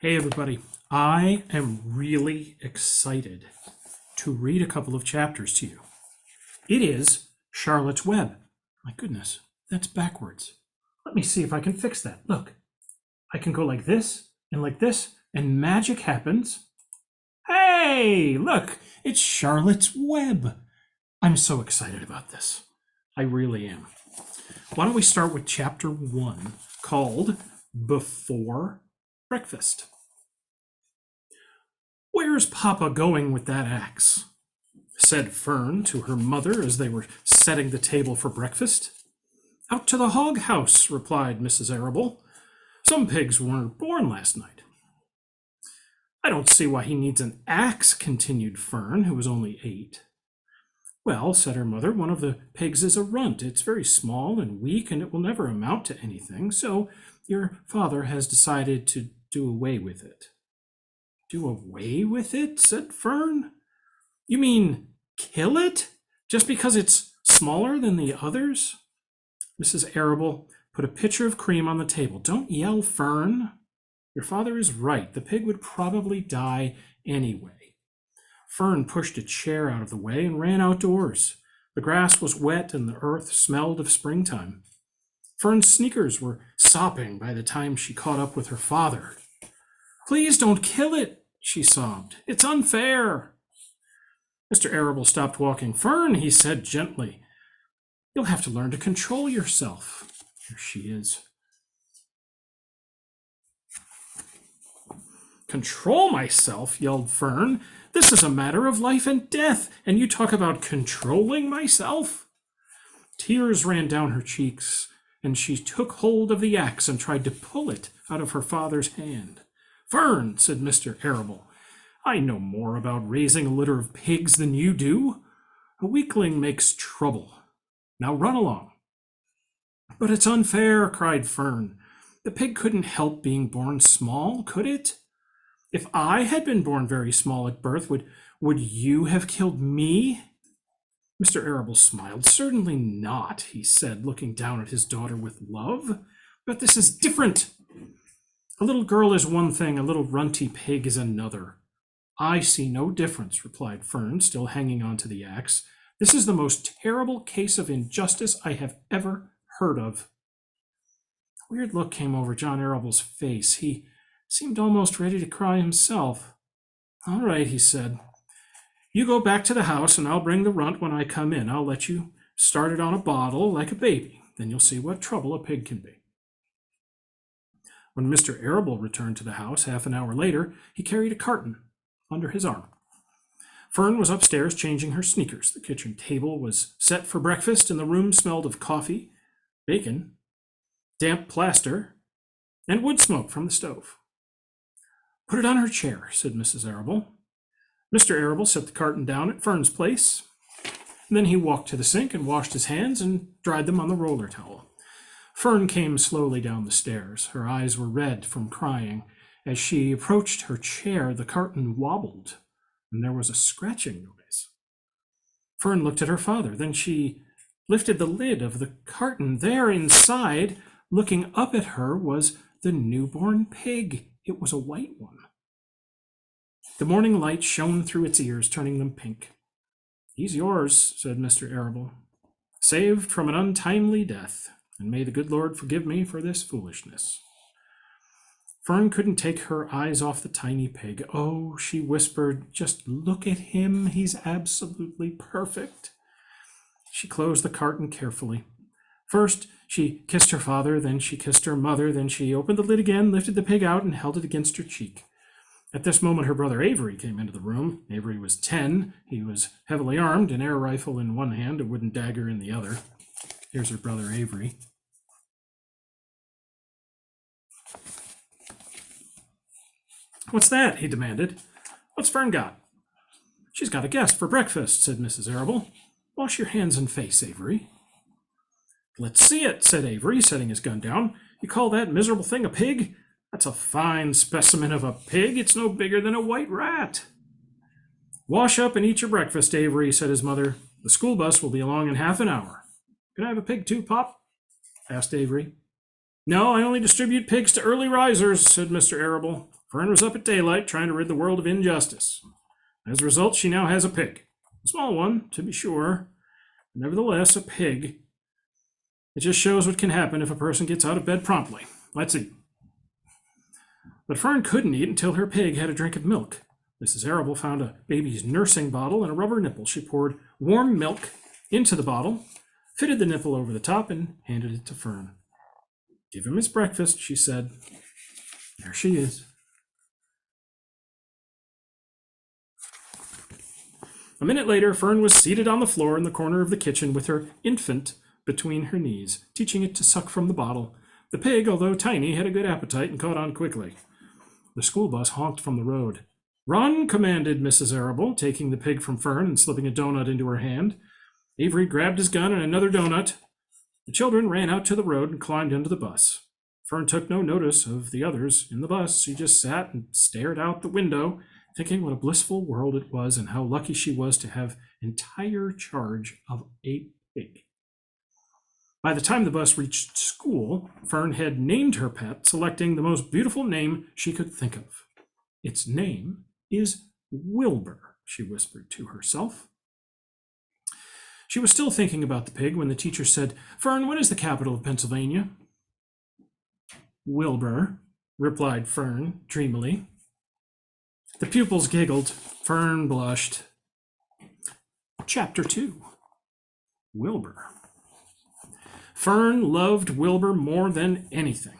Hey everybody, I am really excited to read a couple of chapters to you. It is Charlotte's Web. My goodness, that's backwards. Let me see if I can fix that. Look, I can go like this, and magic happens. Hey, look, it's Charlotte's Web. I'm so excited about this. I really am. Why don't we start with chapter 1 called Before Breakfast. "Where's Papa going with that axe?" said Fern to her mother as they were setting the table for breakfast. "Out to the hog house," replied Mrs. Arable. "Some pigs weren't born last night." "I don't see why he needs an axe," continued Fern, who was only 8. "Well," said her mother, "one of the pigs is a runt. It's very small and weak, and it will never amount to anything, so your father has decided to do away with it." "Do away with it?" said Fern. "You mean kill it? Just because it's smaller than the others?" Mrs. Arable put a pitcher of cream on the table. "Don't yell, Fern. Your father is right. The pig would probably die anyway." Fern pushed a chair out of the way and ran outdoors. The grass was wet and the earth smelled of springtime. Fern's sneakers were sopping by the time she caught up with her father. "Please don't kill it," she sobbed. "It's unfair." Mr. Arable stopped walking. "Fern," he said gently, "you'll have to learn to control yourself." Here she is. "Control myself?" yelled Fern. "This is a matter of life and death, and you talk about controlling myself?" Tears ran down her cheeks, and she took hold of the axe and tried to pull it out of her father's hand. "Fern," said Mr. Arable, "I know more about raising a litter of pigs than you do. A weakling makes trouble. Now run along." "But it's unfair," cried Fern. "The pig couldn't help being born small, could it? If I had been born very small at birth, would you have killed me?" Mr. Arable smiled. "Certainly not," he said, looking down at his daughter with love. "But this is different. A little girl is one thing, a little runty pig is another." "I see no difference," replied Fern, still hanging on to the axe. "This is the most terrible case of injustice I have ever heard of." A weird look came over John Arable's face. He seemed almost ready to cry himself. "All right," he said. "You go back to the house, and I'll bring the runt when I come in. I'll let you start it on a bottle like a baby. Then you'll see what trouble a pig can be." When Mr. Arable returned to the house half an hour later, he carried a carton under his arm. Fern was upstairs changing her sneakers. The kitchen table was set for breakfast, and the room smelled of coffee, bacon, damp plaster, and wood smoke from the stove. "Put it on her chair," said Mrs. Arable. Mr. Arable set the carton down at Fern's place. Then he walked to the sink and washed his hands and dried them on the roller towel. Fern came slowly down the stairs. Her eyes were red from crying. As she approached her chair, the carton wobbled, and there was a scratching noise. Fern looked at her father. Then she lifted the lid of the carton. There inside, looking up at her, was the newborn pig. It was a white one. The morning light shone through its ears, turning them pink. "He's yours," said Mr. Arable, "saved from an untimely death, and may the good Lord forgive me for this foolishness." Fern couldn't take her eyes off the tiny pig. "Oh," she whispered, "just look at him. He's absolutely perfect." She closed the carton carefully. First, she kissed her father, then she kissed her mother, then she opened the lid again, lifted the pig out, and held it against her cheek. At this moment, her brother Avery came into the room. Avery was 10. He was heavily armed, an air rifle in one hand, a wooden dagger in the other. Here's her brother Avery. "What's that?" he demanded. "What's Fern got?" "She's got a guest for breakfast," said Mrs. Arable. "Wash your hands and face, Avery." "Let's see it," said Avery, setting his gun down. "You call that miserable thing a pig? That's a fine specimen of a pig. It's no bigger than a white rat." "Wash up and eat your breakfast, Avery," said his mother. "The school bus will be along in half an hour." "Can I have a pig too, Pop?" asked Avery. "No, I only distribute pigs to early risers," said Mr. Arable. Fern was up at daylight trying to rid the world of injustice. As a result, she now has a pig. A small one, to be sure. Nevertheless, a pig. It just shows what can happen if a person gets out of bed promptly. Let's eat. But Fern couldn't eat until her pig had a drink of milk. Mrs. Arable found a baby's nursing bottle and a rubber nipple. She poured warm milk into the bottle, fitted the nipple over the top, and handed it to Fern. "Give him his breakfast," she said. There she is. A minute later, Fern was seated on the floor in the corner of the kitchen with her infant between her knees, teaching it to suck from the bottle. The pig, although tiny, had a good appetite and caught on quickly. The school bus honked from the road. "Run," commanded Mrs. Arable, taking the pig from Fern and slipping a donut into her hand. Avery grabbed his gun and another donut. The children ran out to the road and climbed into the bus. Fern took no notice of the others in the bus. She just sat and stared out the window, thinking what a blissful world it was and how lucky she was to have entire charge of a pig. By the time the bus reached school, Fern had named her pet, selecting the most beautiful name she could think of. "Its name is Wilbur," she whispered to herself. She was still thinking about the pig when the teacher said, "Fern, what is the capital of Pennsylvania?" "Wilbur," replied Fern dreamily. The pupils giggled. Fern blushed. Chapter 2. Wilbur. Fern loved Wilbur more than anything.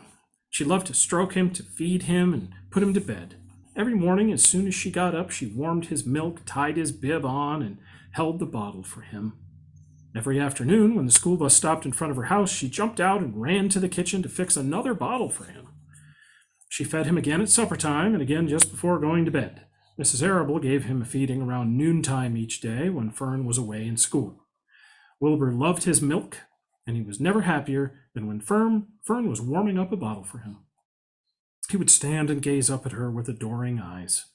She loved to stroke him, to feed him, and put him to bed. Every morning, as soon as she got up, she warmed his milk, tied his bib on, and held the bottle for him. Every afternoon, when the school bus stopped in front of her house, she jumped out and ran to the kitchen to fix another bottle for him. She fed him again at supper time and again just before going to bed. Mrs. Arable gave him a feeding around noontime each day when Fern was away in school. Wilbur loved his milk, and he was never happier than when Fern was warming up a bottle for him. He would stand and gaze up at her with adoring eyes.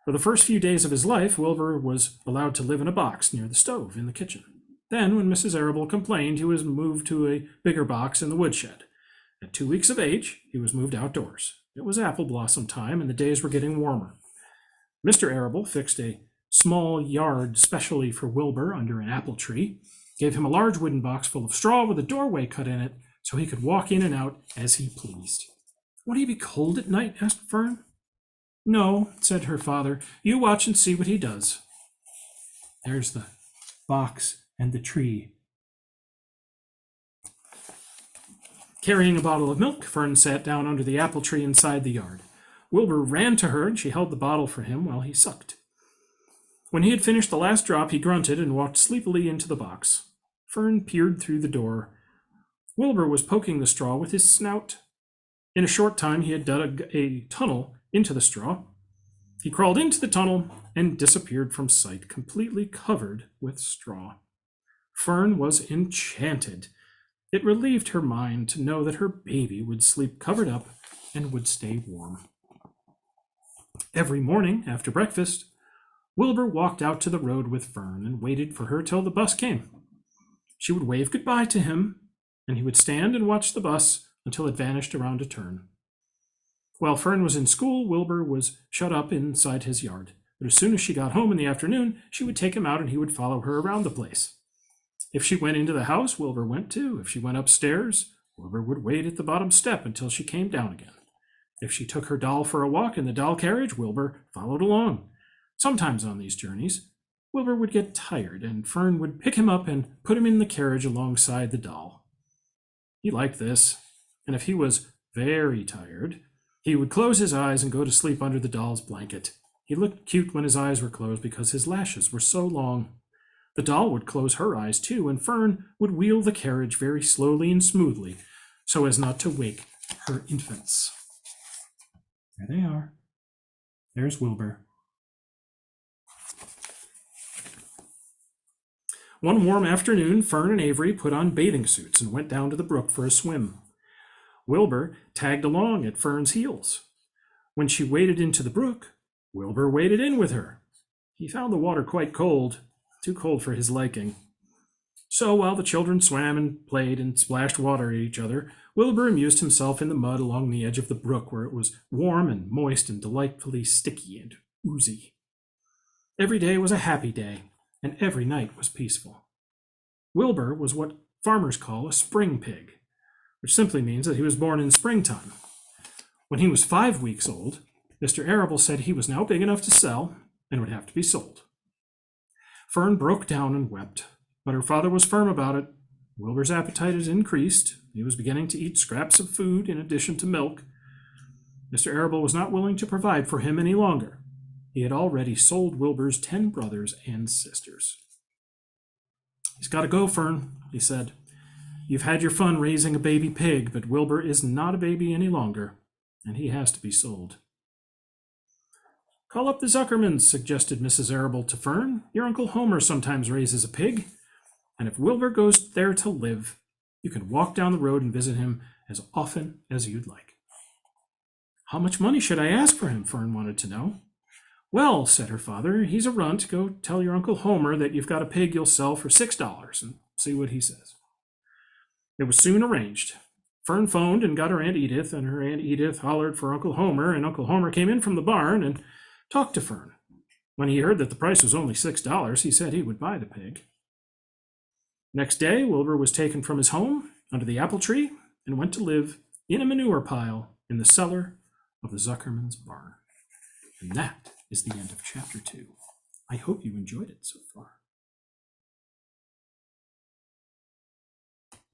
For the first few days of his life, Wilbur was allowed to live in a box near the stove in the kitchen. Then, when Mrs. Arable complained, he was moved to a bigger box in the woodshed. At 2 weeks of age, he was moved outdoors. It was apple blossom time, and the days were getting warmer. Mr. Arable fixed a small yard specially for Wilbur under an apple tree, gave him a large wooden box full of straw with a doorway cut in it so he could walk in and out as he pleased. "Won't he be cold at night?" asked Fern. "No," said her father. "You watch and see what he does." There's the box and the tree. Carrying a bottle of milk, Fern sat down under the apple tree inside the yard. Wilbur ran to her, and she held the bottle for him while he sucked. When he had finished the last drop, he grunted and walked sleepily into the box. Fern peered through the door. Wilbur was poking the straw with his snout. In a short time, he had dug a tunnel into the straw. He crawled into the tunnel and disappeared from sight, completely covered with straw. Fern was enchanted. It relieved her mind to know that her baby would sleep covered up and would stay warm. Every morning, after breakfast, Wilbur walked out to the road with Fern and waited for her till the bus came. She would wave goodbye to him, and he would stand and watch the bus until it vanished around a turn. While Fern was in school, Wilbur was shut up inside his yard. But as soon as she got home in the afternoon, she would take him out and he would follow her around the place. If she went into the house, Wilbur went too. If she went upstairs, Wilbur would wait at the bottom step until she came down again. If she took her doll for a walk in the doll carriage, Wilbur followed along. Sometimes on these journeys, Wilbur would get tired, and Fern would pick him up and put him in the carriage alongside the doll. He liked this, and if he was very tired, he would close his eyes and go to sleep under the doll's blanket. He looked cute when his eyes were closed because his lashes were so long. The doll would close her eyes too, and Fern would wheel the carriage very slowly and smoothly so as not to wake her infants. There they are. There's Wilbur. One warm afternoon, Fern and Avery put on bathing suits and went down to the brook for a swim. Wilbur tagged along at Fern's heels. When she waded into the brook, Wilbur waded in with her. He found the water quite cold, too cold for his liking. So while the children swam and played and splashed water at each other, Wilbur amused himself in the mud along the edge of the brook where it was warm and moist and delightfully sticky and oozy. Every day was a happy day, and every night was peaceful. Wilbur was what farmers call a spring pig, which simply means that he was born in springtime. When he was 5 weeks old, Mr. Arable said he was now big enough to sell and would have to be sold. Fern broke down and wept, but her father was firm about it. Wilbur's appetite had increased. He was beginning to eat scraps of food in addition to milk. Mr. Arable was not willing to provide for him any longer. He had already sold Wilbur's 10 brothers and sisters. "He's got to go, Fern," he said. "You've had your fun raising a baby pig, but Wilbur is not a baby any longer, and he has to be sold." "Call up the Zuckermans," suggested Mrs. Arable to Fern. "Your Uncle Homer sometimes raises a pig, and if Wilbur goes there to live, you can walk down the road and visit him as often as you'd like." "How much money should I ask for him?" Fern wanted to know. "Well," said her father, "he's a runt. Go tell your Uncle Homer that you've got a pig you'll sell for $6 and see what he says." It was soon arranged. Fern phoned and got her Aunt Edith, and her Aunt Edith hollered for Uncle Homer, and Uncle Homer came in from the barn and talked to Fern. When he heard that the price was only $6, he said he would buy the pig. Next day, Wilbur was taken from his home under the apple tree and went to live in a manure pile in the cellar of the Zuckerman's barn. And that is the end of chapter 2. I hope you enjoyed it so far.